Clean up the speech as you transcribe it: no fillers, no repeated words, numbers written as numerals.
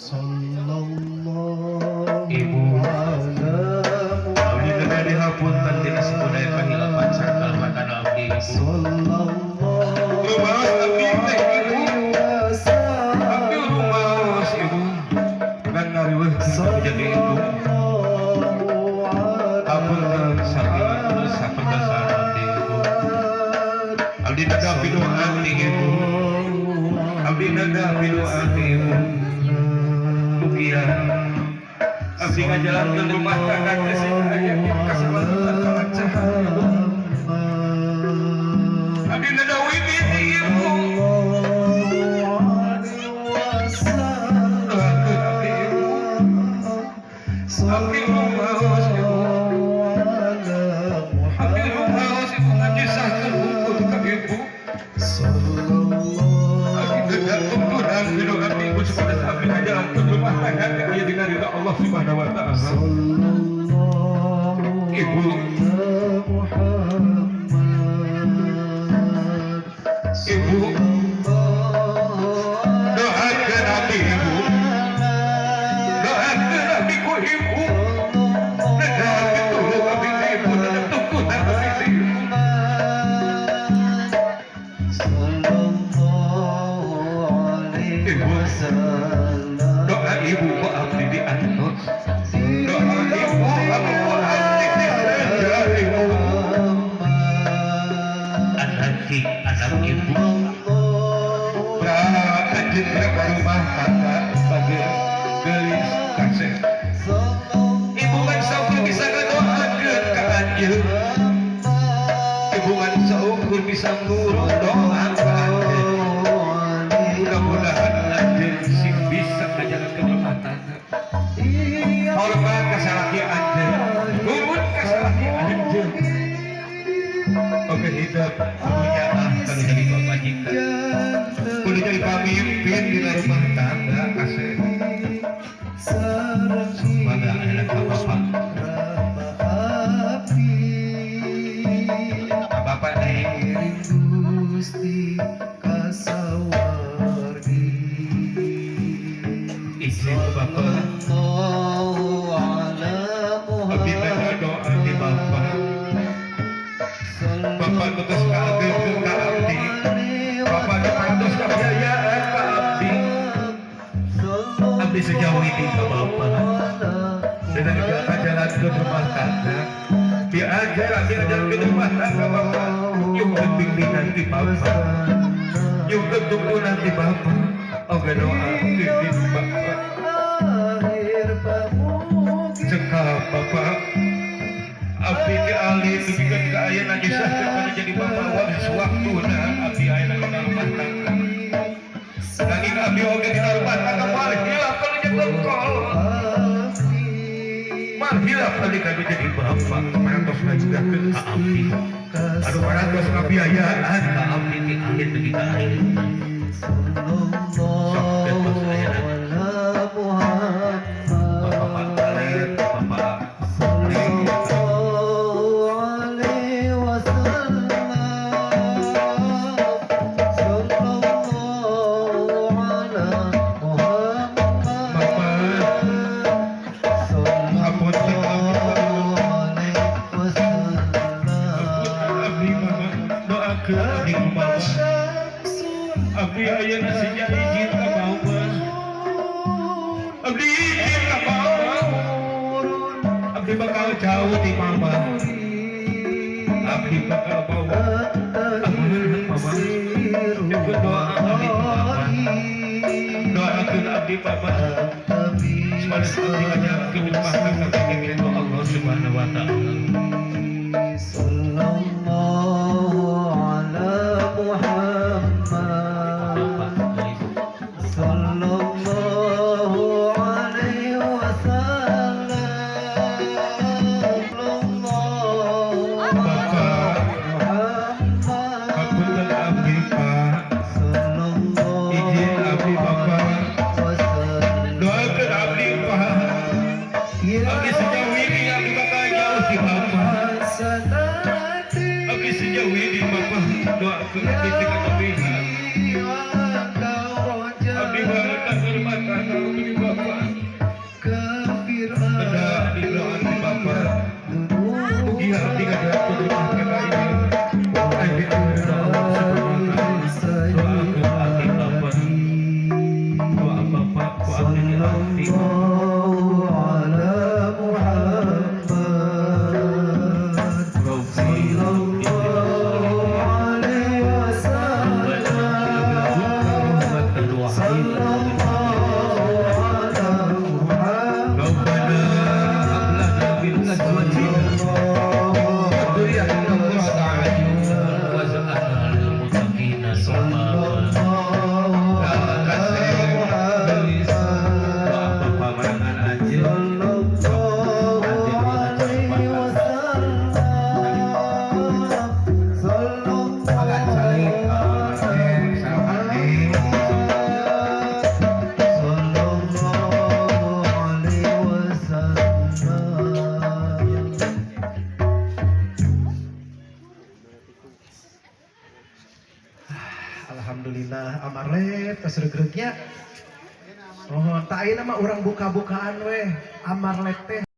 Ibu abdi negari hapunten tina sadaya kahilapan sarta kalmatan abdi ibu. Rumaos abdi teh ibu. Abdi rumaos ibu. Ngan ngariweuh kita jadi ibu. Hapunten sakit saperdasan abdi ibu. Abdi naga pidoan ti ibu. Abdi naga pidoan ti ibu. Mugia abdi ngajalankeun rumah tangga teh aya kasalamatan kalancaran. Abdi nadawi ti ibu. Doakeun abdi ibu. Abdi rumaos ibu. Abdi rumaos ibu ngajisahkeun hukum ka ibu. Abdi nada tuntunan pido abdi ibu supados abdi ngajalankeun rumah tangga teh aya dina ridha Allah Subhanahu wa taala. Ibu Ibu doakeun abdi ibu. Doakeun abdi ku ibu. Nadakeun tulung abdi ka ibu. Nada tuntunan abdi ka ibu. Ibu doa ibu ku abdi diantos. Doa ibu abdi ku abdi dihaja ibu. Anak ibu anjeun ka rumah tangga sebagai gelis kasih. Ibu kan saukur bisa ngadoakeun ka anjeun. Ibu kan saukur bisa ngurung doa ka anjeun. Mudah-mudahan anjeun sing bisa ngajalankeun rumah tangga. Hormat ka salaki anjeun. Nurut ka salaki anjeun. Oke hidup punya kalau jadi pemajikan. Kudu jadi pemimpin di rumah tangga kasih. Semoga anak bapak. Bapak Gusti kasawargi. Istri bapak. Abdi doa di bapak. Bapak tugas keageng ka abdi. Bapak dipantos kebiayaan ka abdi. Abdi sejauh ini ka bapak. Dengan ngajalankeun rumah tangga. Diajarkeun rumah tangga bapak. Yung bimbingan ti bapak. Yung tuntunan ti bapak. Oga doa pimpin bapak. Cekap bapak. Abdi ti alih dibikeun ka ayeuna nyusahkeun kana jadi bapak waris waktuna abdi ayeuna dina rumah tangga. Nanging abdi oge dina rumah tangga malih hilap kana jadi bengkol. Malih hilap tadi kana jadi bapak. Parantos ngajugakeun ka abdi. Anu parantos ngabiayaan ka abdi ti alih dugi ka ayeuna. Sok betos ayeuna. Bapak Khalid, Bapak abdi ayeuna sejak izin ka bawa. Abdi izin ka bawa. Abdi bakal jauh di mama. Abdi bakal bawa. Amun mama. Ibu doa abdi mama. Doakeun abdi mama. Supaya abdi ngajalankeun rumah tangga ka Allah Subhanahu wa taala. Abdi sejauh ini abdi bakal jauh di bapak. Abdi Rabbana hab lana min azwajina wa dhurriyyatina qurrata a'yun waj'alna lil muttaqina imama. Alhamdulillah amarlet kasregregnya. Oh, tak ayeuna mah urang buka-bukaan weh. Amarlet teh